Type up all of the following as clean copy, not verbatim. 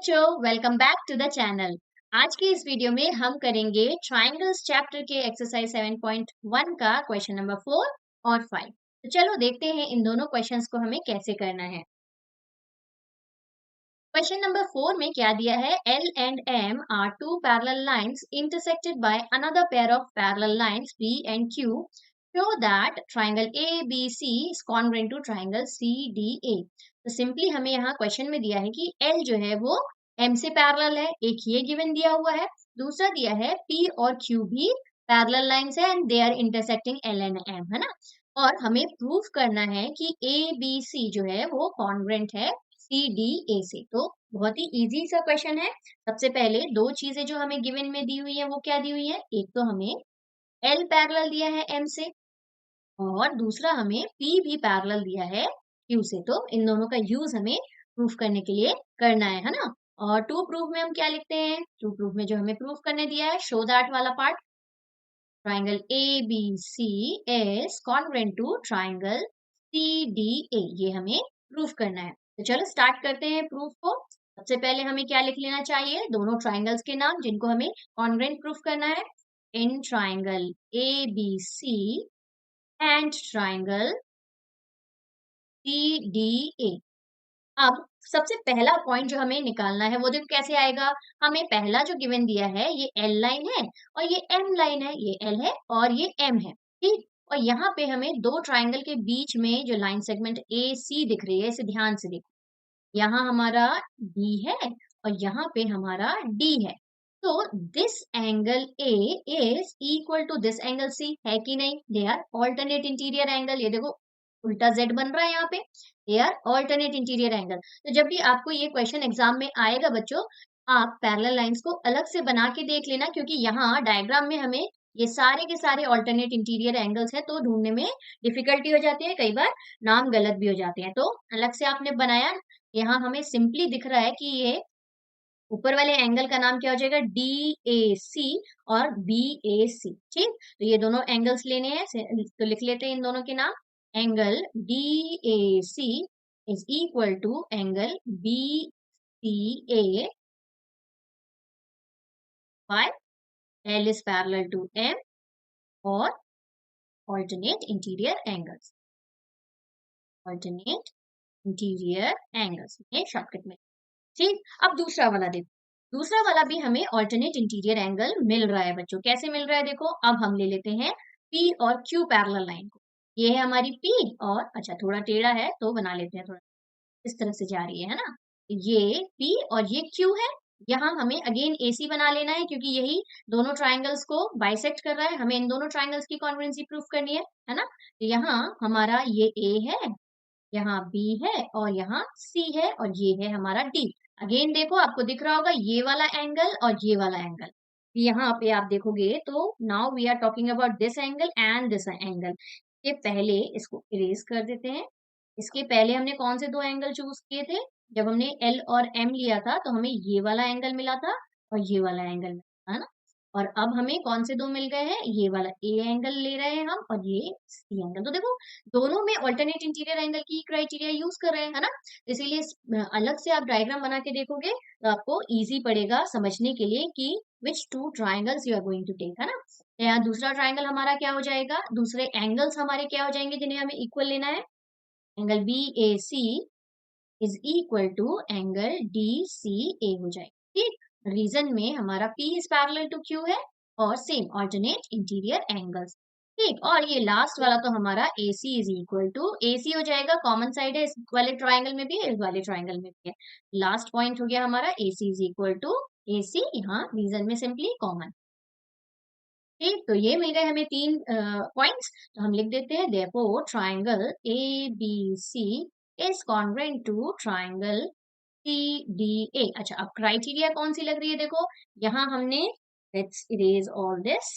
बच्चों, welcome back to the channel. आज की इस वीडियो में हम करेंगे ट्राइंगल्स चैप्टर के एक्सरसाइज 7.1 का क्वेश्चन नंबर 4 और 5। तो चलो देखते हैं इन दोनों क्वेश्चंस को हमें कैसे करना है। क्वेश्चन नंबर 4 में क्या दिया है, L and M are two parallel lines intersected by another pair of parallel lines P and Q. Show that triangle ABC is congruent to triangle CDA. तो सिंपली हमें यहाँ क्वेश्चन में दिया है कि L जो है वो M से पैरेलल है, एक ये गिवन दिया हुआ है, दूसरा दिया है P और Q भी पैरेलल लाइंस है and they are intersecting L and M, है ना। और हमें प्रूफ करना है कि ABC जो है वो कॉन्ग्रुएंट है CDA से। तो बहुत ही इजी सा क्वेश्चन है। सबसे पहले दो चीजें जो हमें गिवन में दी हुई है वो क्या दी हुई है, एक तो हमें L पैरेलल दिया है M से और दूसरा हमें P भी पैरेलल दिया है Q से। तो इन दोनों का यूज हमें प्रूफ करने के लिए करना है ना। और टू प्रूफ में हम क्या लिखते हैं, टू प्रूफ में जो हमें प्रूफ करने दिया है, शो दैट वाला part, triangle ABC is congruent to triangle CDA, ये हमें प्रूफ करना है। तो चलो स्टार्ट करते हैं प्रूफ को। सबसे पहले हमें क्या लिख लेना चाहिए, दोनों ट्राइंगल्स के नाम जिनको हमें कॉन्ग्रुएंट प्रूफ करना है। In triangle ABC and triangle CDA। अब सबसे पहला पॉइंट जो हमें निकालना है वो देखो कैसे आएगा। हमें पहला जो गिवन दिया है ये L लाइन है और ये M लाइन है, ये L है और ये M है, ठीक। और यहाँ पे हमें दो ट्राइंगल के बीच में जो लाइन सेगमेंट AC दिख रही है, इसे ध्यान से देखो। यहाँ हमारा B है और यहाँ पे हमारा D है। तो this angle A is equal to this angle C, है कि नहीं। They are alternate interior angle, ये देखो उल्टा Z बन रहा है यहाँ पे, they are alternate interior angle. तो जब भी आपको ये क्वेश्चन एग्जाम में आएगा बच्चों, आप पैरेलल लाइंस को अलग से बना के देख लेना, क्योंकि यहाँ डायग्राम में हमें ये सारे के सारे ऑल्टरनेट इंटीरियर एंगल्स हैं तो ढूंढने में डिफिकल्टी हो जाती है, कई बार नाम गलत भी हो जाते हैं। तो अलग से आपने बनाया, यहाँ हमें सिंपली दिख रहा है कि ये ऊपर वाले एंगल का नाम क्या हो जाएगा, DAC और BAC, ठीक। तो ये दोनों एंगल्स लेने हैं, तो लिख लेते हैं इन दोनों के नाम। Angle DAC is equal to angle BCA by L is parallel to M और alternate interior angles, alternate interior angles ये शॉर्टकट में, ठीक। अब दूसरा वाला देखो, दूसरा वाला भी हमें ऑल्टरनेट इंटीरियर एंगल मिल रहा है बच्चों। कैसे मिल रहा है देखो, अब हम ले लेते हैं P और Q पैरेलल लाइन को। ये है हमारी P और अच्छा थोड़ा टेढ़ा है तो बना लेते हैं, थोड़ा इस तरह से जा रही है ना। ये P और ये Q है। यहाँ हमें अगेन AC बना लेना है क्योंकि यही दोनों ट्राइंगल्स को बाइसेक्ट कर रहा है। हमें इन दोनों ट्राइंगल्स की कॉन्ग्रुएंसी प्रूफ करनी है ना। तो यहाँ हमारा ये A है, यहाँ B है और यहाँ C है और ये है हमारा D। अगेन देखो आपको दिख रहा होगा ये वाला एंगल और ये वाला एंगल, यहाँ पे आप देखोगे तो now we are talking about this angle and this angle. ये पहले इसको इरेज कर देते हैं। इसके पहले हमने कौन से दो एंगल चूज किए थे, जब हमने L और M लिया था तो हमें ये वाला एंगल मिला था और ये वाला एंगल मिला था ना। और अब हमें कौन से दो मिल गए हैं, ये वाला A एंगल ले रहे हैं हम और ये C एंगल। तो देखो दोनों में ऑल्टरनेट इंटीरियर एंगल की क्राइटेरिया यूज कर रहे हैं, है ना। इसीलिए अलग से आप डायग्राम बना के देखोगे तो आपको इजी पड़ेगा समझने के लिए कि which two triangles you are going to take, है ना। यहाँ दूसरा ट्राइंगल हमारा क्या हो जाएगा, दूसरे एंगल्स हमारे क्या हो जाएंगे जिन्हें हमें इक्वल लेना है। Angle BAC is equal to angle DCA हो जाएगा, ठीक। रीजन में हमारा P is parallel to Q है और सेम ऑल्टरनेट इंटीरियर एंगल्स, ठीक। और ये लास्ट वाला तो हमारा AC is equal to AC हो जाएगा, कॉमन साइड है इस वाले ट्राइंगल में भी इस वाले ट्राइंगल में भी है। लास्ट पॉइंट हो गया हमारा AC is equal to AC, यहाँ रीजन में सिंपली कॉमन, ठीक। तो ये मिल गए हमें तीन पॉइंट्स। तो हम लिख देते हैं therefore triangle ABC is congruent to triangle CDA। अच्छा अब क्राइटेरिया कौन सी लग रही है देखो, यहाँ हमने लेट्स इरेज ऑल दिस,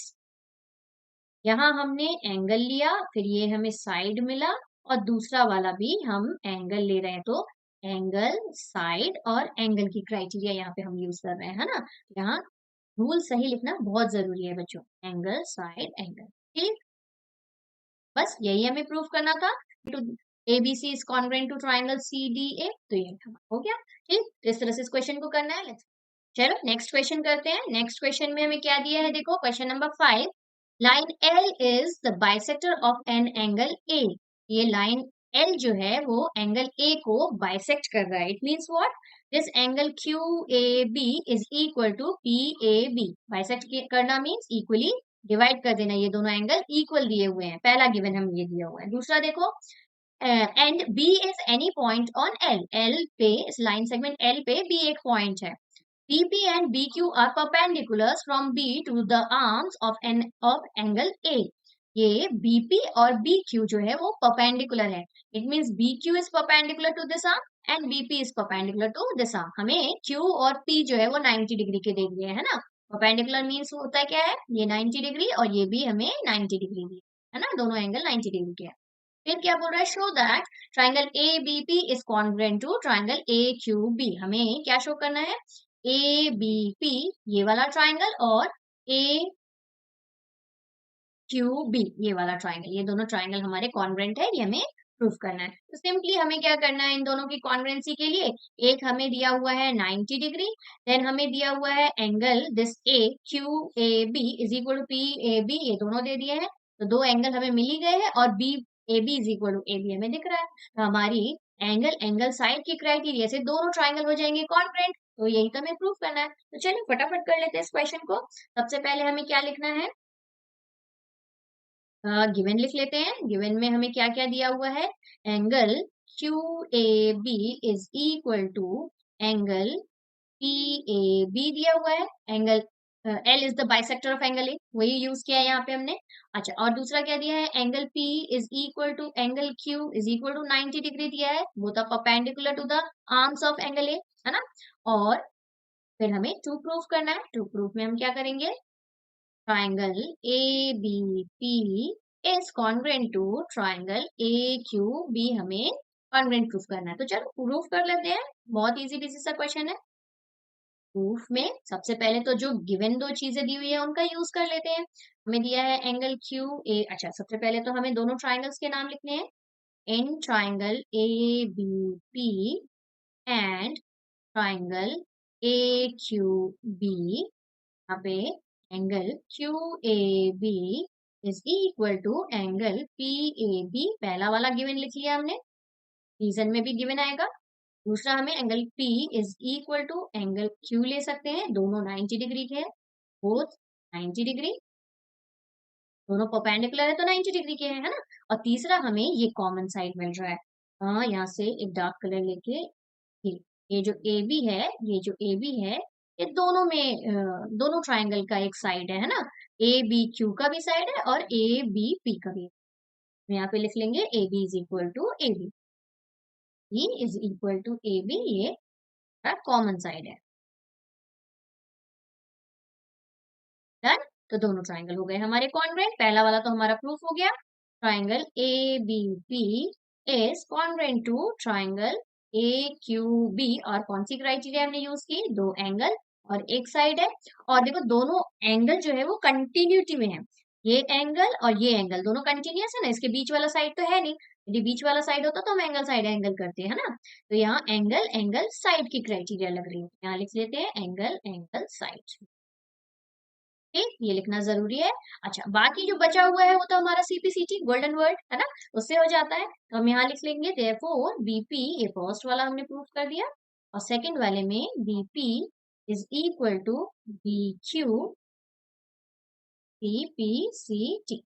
यहाँ हमने एंगल लिया, फिर ये हमें साइड मिला और दूसरा वाला भी हम एंगल ले रहे हैं। तो एंगल, साइड और एंगल की क्राइटेरिया यहाँ पे हम यूज कर रहे हैं, है ना। यहाँ रूल सही लिखना बहुत जरूरी है बच्चों, एंगल, साइड, एंगल, ठीक। बस यही हमें प्रूफ करना था। ABC is congruent to triangle CDA। तो ये हो गया। ठीक, तो इस तरह से इस क्वेश्चन को करना है। चलो नेक्स्ट क्वेश्चन करते हैं। नेक्स्ट क्वेश्चन में हमें क्या दिया है, देखो question number 5। Line L is the bisector of an angle A। ये लाइन L जो है वो एंगल A को बाइसेक्ट कर रहा है। It means what, this angle QAB is equal to PAB। Bisect करना मींस इक्वली डिवाइड कर देना, ये दोनों एंगल इक्वल दिए हुए हैं। पहला गिवन हम ये दिया हुआ है। दूसरा देखो, and B is any point on L। L पे, इस लाइन सेगमेंट L पे B एक पॉइंट है। BP and BQ are perpendiculars from B to the arms of angle A। ये BP और BQ जो है वो perpendicular है। It means BQ is perpendicular to this arm and BP is perpendicular to this arm। हमें Q और P जो है वो 90 डिग्री के दे दिए है ना। Perpendicular means होता है क्या है, ये 90 डिग्री और ये भी हमें 90 डिग्री दी है ना, दोनों एंगल 90 डिग्री के हैं। फिर क्या बोल रहा है, show that triangle ABP is congruent to triangle AQB। हमें क्या शो करना है, ABP ये वाला ट्राइंगल और AQB ये वाला ट्राइंगल, ये दोनों ट्राइंगल हमारे कॉन्ग्रुएंट है, ये हमें प्रूफ करना है। तो सिंपली हमें क्या करना है, इन दोनों की कॉन्ग्रुएंसी के लिए, एक हमें दिया हुआ है 90 डिग्री, देन हमें दिया हुआ है angle this AQAB is equal to PAB, ये दोनों दे दिए हैं। तो दो एंगल हमें मिल ही गए हैं और BAB is equal to AB हमें दिख रहा है। तो हमारी एंगल साइड की क्राइटेरिया से दोनों ट्राइंगल हो जाएंगे कॉन्ग्रुएंट। तो यही तो हमें प्रूफ करना है। तो चलिए फटाफट कर लेते हैं इस क्वेश्चन को। सबसे पहले हमें क्या लिखना है, गिवन लिख लेते हैं। गिवन में हमें क्या क्या दिया हुआ है, angle QAB is equal to angle PAB दिया हुआ है। Angle L is the bisector of angle A, वही यूज किया है यहाँ पे हमने। अच्छा, और दूसरा क्या दिया है, angle P is equal to angle Q is equal to 90 degree दिया है, both are perpendicular to the arms of angle A, है ना। और फिर हमें टू प्रूफ करना है। टू प्रूफ में हम क्या करेंगे, triangle ABP is congruent to triangle AQB हमें congruent प्रूफ करना है। तो चलो प्रूफ कर लेते हैं, बहुत इजी बिजी सा क्वेश्चन है। प्रूफ में सबसे पहले तो जो गिवन दो चीजें दी हुई है उनका यूज कर लेते हैं। हमें दिया है एंगल QA। अच्छा, सबसे पहले तो हमें दोनों ट्राइंगल्स के नाम लिखने हैं। In triangle ABP and triangle AQB, यहाँ पे angle QAB is equal to angle PAB, पहला वाला गिवन लिख लिया हमने, रीजन में भी गिवन आएगा। दूसरा हमें angle P is equal to angle Q ले सकते हैं, दोनों 90 डिग्री के हैं, बोथ 90 डिग्री, दोनों परपेंडिकुलर है तो 90 डिग्री के हैं, है ना। और तीसरा हमें ये कॉमन साइड मिल रहा है। हाँ, यहाँ से एक डार्क कलर लेके, ये जो AB है, ये जो AB है, ये दोनों में दोनों ट्राइंगल का एक साइड है ना। ABQ का भी साइड है और ABP का भी। यहाँ पे लिख लेंगे AB is equal to AB, E is equal to AB, ये कॉमन साइड है। डन। तो दोनों ट्राइंगल हो गए हमारे कॉन्ग्रुएंट। पहला वाला तो हमारा प्रूफ हो गया, triangle ABP is congruent to triangle AQB। और कौन सी क्राइटेरिया हमने यूज की, दो एंगल और एक साइड है। और देखो दोनों एंगल जो है वो कंटिन्यूटी में है, ये एंगल और ये एंगल दोनों कंटिन्यूअस है ना, इसके बीच वाला साइड तो है नहीं। यदि बीच वाला साइड होता तो हम एंगल साइड एंगल करते हैं ना। तो यहाँ एंगल एंगल साइड की क्राइटेरिया लग रही है, यहाँ लिख लेते हैं एंगल एंगल साइड। ठीक, ये लिखना जरूरी है। अच्छा, बाकी जो बचा हुआ है वो तो हमारा CPCT गोल्डन वर्ड है ना, उससे हो जाता है। तो हम यहाँ लिख लेंगे देयरफॉर BP, ये फर्स्ट वाला हमने प्रूफ कर दिया, और सेकंड वाले में BP is equal to BQ CPCT,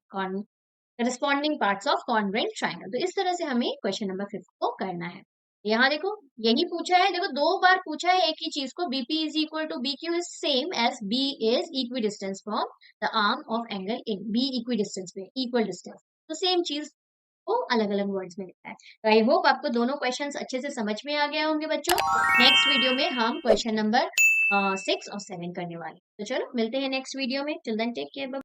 corresponding parts of congruent triangle. तो इस तरह से हमें क्वेश्चन नंबर 5 को करना है। यहाँ देखो यही पूछा है, देखो दो बार पूछा है एक ही चीज को, BP is equal to BQ is same as B is equidistance from the arm of angle A। B equidistance पे, इक्वल डिस्टेंस, तो सेम चीज को अलग अलग वर्ड्स में लिखा है। तो आई होप आपको दोनों क्वेश्चंस अच्छे से समझ में आ गए होंगे बच्चों। नेक्स्ट वीडियो में हम क्वेश्चन नंबर 6 और 7 करने वाले। तो चलो मिलते हैं नेक्स्ट वीडियो में। Till then take care.